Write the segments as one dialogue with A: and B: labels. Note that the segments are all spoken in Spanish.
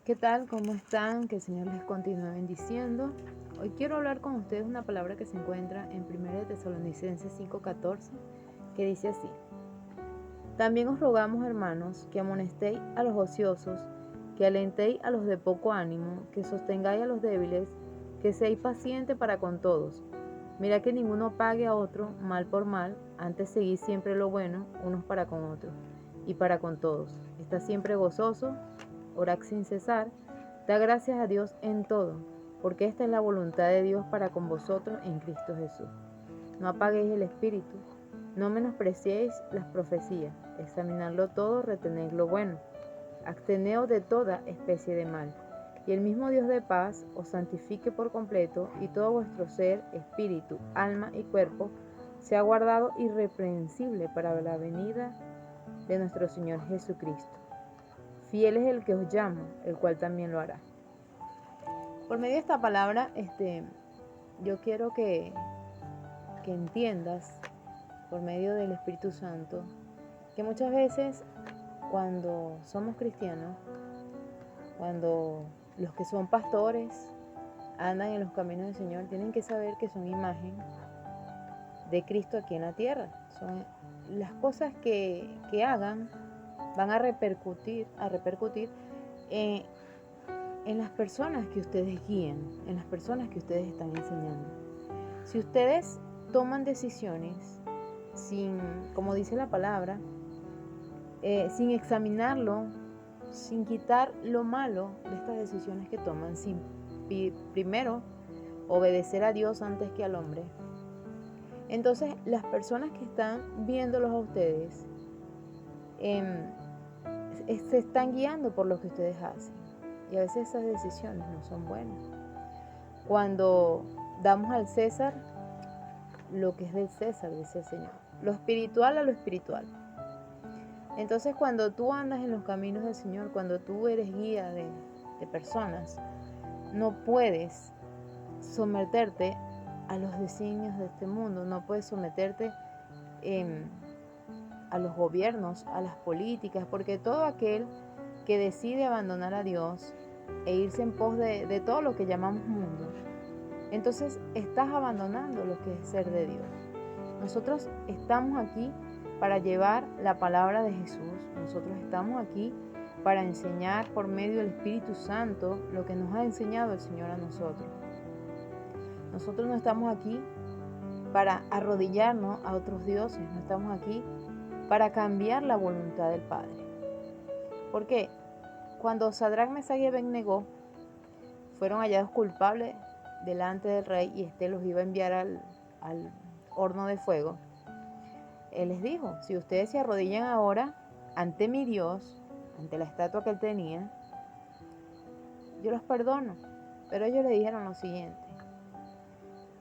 A: ¿Qué tal? ¿Cómo están? Que el Señor les continúe bendiciendo. Hoy quiero hablar con ustedes una palabra que se encuentra en 1 Tesalonicenses 5:14, que dice así: También os rogamos, hermanos, que amonestéis a los ociosos, que alentéis a los de poco ánimo, que sostengáis a los débiles, que seáis pacientes para con todos. Mira que ninguno pague a otro mal por mal, antes seguid siempre lo bueno, unos para con otros, y para con todos. Está siempre gozoso, orad sin cesar, da gracias a Dios en todo, porque esta es la voluntad de Dios para con vosotros en Cristo Jesús. No apaguéis el espíritu, no menospreciéis las profecías, examinadlo todo, retened lo bueno, absteneos de toda especie de mal. Y el mismo Dios de paz os santifique por completo, y todo vuestro ser, espíritu, alma y cuerpo sea guardado irreprensible para la venida de nuestro Señor Jesucristo. Fiel es el que os llama, el cual también lo hará. Por medio de esta palabra, yo quiero que entiendas, por medio del Espíritu Santo, que muchas veces cuando somos cristianos, cuando los que son pastores andan en los caminos del Señor, tienen que saber que son imagen de Cristo aquí en la tierra. Son las cosas que hagan van a repercutir en las personas que ustedes guían, en las personas que ustedes están enseñando. Si ustedes toman decisiones sin, como dice la palabra, sin examinarlo, sin quitar lo malo de estas decisiones que toman, sin primero obedecer a Dios antes que al hombre, entonces las personas que están viéndolos a ustedes se están guiando por lo que ustedes hacen, y a veces esas decisiones no son buenas. Cuando damos al César lo que es del César, dice el Señor, lo espiritual a lo espiritual. Entonces, cuando tú andas en los caminos del Señor, cuando tú eres guía de personas, no puedes someterte a los designios de este mundo, no puedes someterte a los gobiernos, a las políticas, porque todo aquel que decide abandonar a Dios e irse en pos de todo lo que llamamos mundo, entonces estás abandonando lo que es ser de Dios. Nosotros estamos aquí para llevar la palabra de Jesús. Nosotros estamos aquí para enseñar por medio del Espíritu Santo lo que nos ha enseñado el Señor a nosotros. Nosotros no estamos aquí para arrodillarnos a otros dioses, no estamos aquí para cambiar la voluntad del Padre. Porque cuando Sadrach, Mesach y Abed-Negó fueron hallados culpables delante del rey y éste los iba a enviar al horno de fuego, él les dijo: si ustedes se arrodillan ahora ante mi Dios, ante la estatua que él tenía, yo los perdono. Pero ellos le dijeron lo siguiente: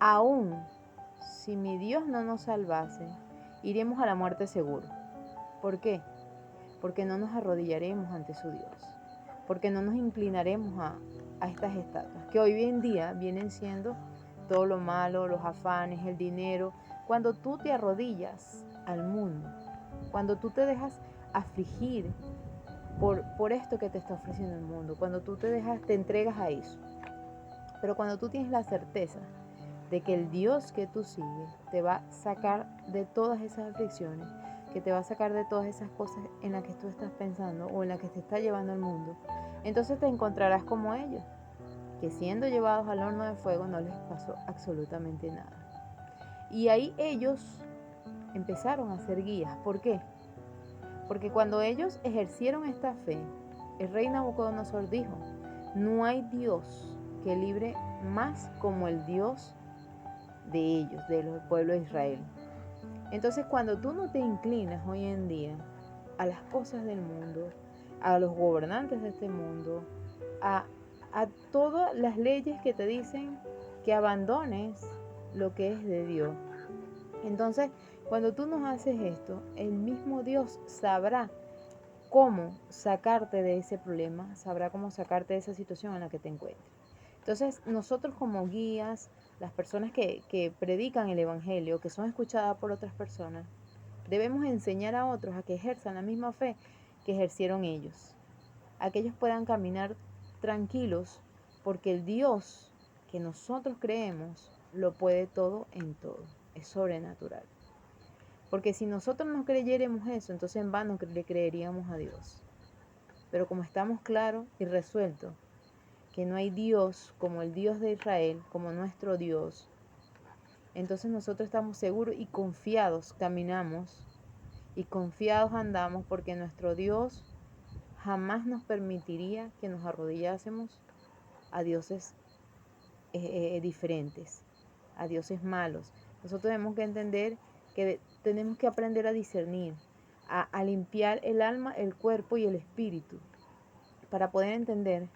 A: aún si mi Dios no nos salvase, iremos a la muerte seguro. ¿Por qué? Porque no nos arrodillaremos ante su Dios, porque no nos inclinaremos a estas estatuas, que hoy en día vienen siendo todo lo malo, los afanes, el dinero. Cuando tú te arrodillas al mundo, cuando tú te dejas afligir por esto que te está ofreciendo el mundo, cuando tú te entregas a eso, pero cuando tú tienes la certeza de que el Dios que tú sigues te va a sacar de todas esas aflicciones, que te va a sacar de todas esas cosas en las que tú estás pensando o en las que te está llevando el mundo, entonces te encontrarás como ellos, que siendo llevados al horno de fuego no les pasó absolutamente nada. Y ahí ellos empezaron a ser guías. ¿Por qué? Porque cuando ellos ejercieron esta fe, el rey Nabucodonosor dijo: no hay Dios que libre más como el Dios de ellos, del pueblo de Israel. Entonces, cuando tú no te inclinas hoy en día a las cosas del mundo, a los gobernantes de este mundo, a todas las leyes que te dicen que abandones lo que es de Dios, entonces cuando tú no haces esto, el mismo Dios sabrá cómo sacarte de ese problema, sabrá cómo sacarte de esa situación en la que te encuentres. Entonces, nosotros como guías, las personas que predican el Evangelio, que son escuchadas por otras personas, debemos enseñar a otros a que ejerzan la misma fe que ejercieron ellos, a que ellos puedan caminar tranquilos porque el Dios que nosotros creemos lo puede todo en todo, es sobrenatural. Porque si nosotros no creyéramos eso, entonces en vano le creeríamos a Dios. Pero como estamos claros y resueltos que no hay Dios como el Dios de Israel, como nuestro Dios, entonces nosotros estamos seguros y confiados caminamos y confiados andamos porque nuestro Dios jamás nos permitiría que nos arrodillásemos a dioses diferentes, a dioses malos. Nosotros tenemos que entender que tenemos que aprender a discernir, a limpiar el alma, el cuerpo y el espíritu, para poder entender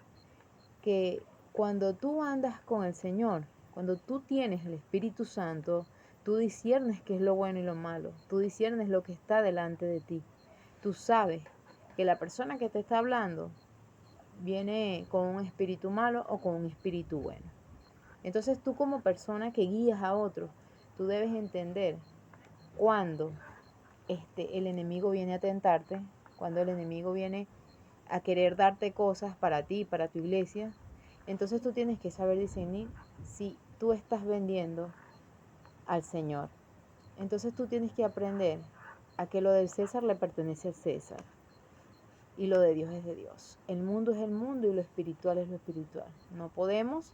A: que cuando tú andas con el Señor, cuando tú tienes el Espíritu Santo, tú disciernes qué es lo bueno y lo malo, tú disciernes lo que está delante de ti. Tú sabes que la persona que te está hablando viene con un espíritu malo o con un espíritu bueno. Entonces tú como persona que guías a otros, tú debes entender cuando el enemigo viene a tentarte, cuando el enemigo viene a querer darte cosas para ti, para tu iglesia. Entonces tú tienes que saber discernir si tú estás vendiendo al Señor. Entonces tú tienes que aprender a que lo del César le pertenece al César y lo de Dios es de Dios. El mundo es el mundo y lo espiritual es lo espiritual. No podemos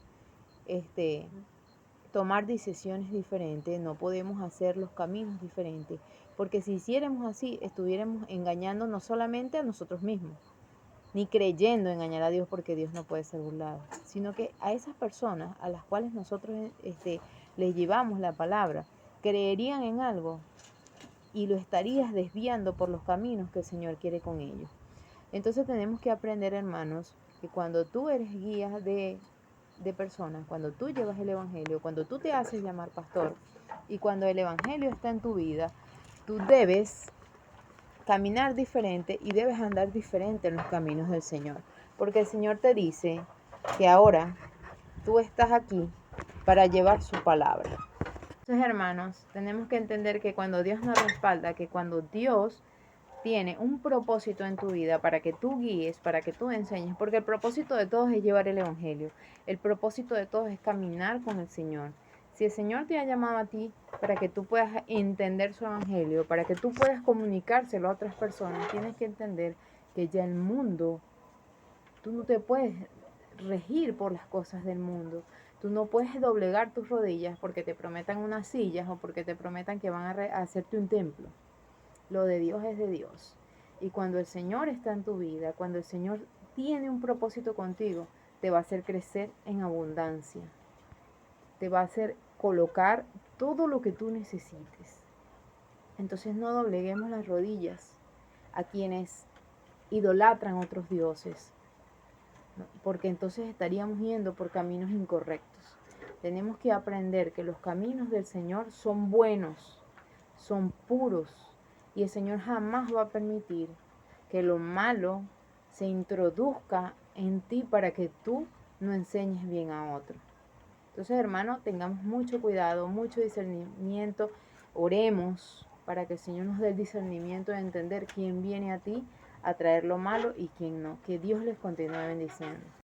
A: tomar decisiones diferentes, no podemos hacer los caminos diferentes, porque si hiciéramos así, estuviéramos engañando no solamente a nosotros mismos, ni creyendo engañar a Dios, porque Dios no puede ser burlado, sino que a esas personas a las cuales nosotros les llevamos la palabra, creerían en algo y lo estarías desviando por los caminos que el Señor quiere con ellos. Entonces tenemos que aprender, hermanos, que cuando tú eres guía de personas, cuando tú llevas el Evangelio, cuando tú te haces llamar pastor y cuando el Evangelio está en tu vida, tú debes caminar diferente y debes andar diferente en los caminos del Señor. Porque el Señor te dice que ahora tú estás aquí para llevar su palabra. Entonces, hermanos, tenemos que entender que cuando Dios nos respalda, que cuando Dios tiene un propósito en tu vida para que tú guíes, para que tú enseñes, porque el propósito de todos es llevar el Evangelio. El propósito de todos es caminar con el Señor. Si el Señor te ha llamado a ti para que tú puedas entender su Evangelio, para que tú puedas comunicárselo a otras personas, tienes que entender que ya el mundo, tú no te puedes regir por las cosas del mundo. Tú no puedes doblegar tus rodillas porque te prometan unas sillas o porque te prometan que van a hacerte un templo. Lo de Dios es de Dios. Y cuando el Señor está en tu vida, cuando el Señor tiene un propósito contigo, te va a hacer crecer en abundancia. Te va a hacer colocar todo lo que tú necesites. Entonces no dobleguemos las rodillas a quienes idolatran otros dioses, ¿no? Porque entonces estaríamos yendo por caminos incorrectos. Tenemos que aprender que los caminos del Señor son buenos, son puros, y el Señor jamás va a permitir que lo malo se introduzca en ti para que tú no enseñes bien a otro. Entonces, hermano, tengamos mucho cuidado, mucho discernimiento. Oremos para que el Señor nos dé el discernimiento de entender quién viene a ti a traer lo malo y quién no. Que Dios les continúe bendiciendo.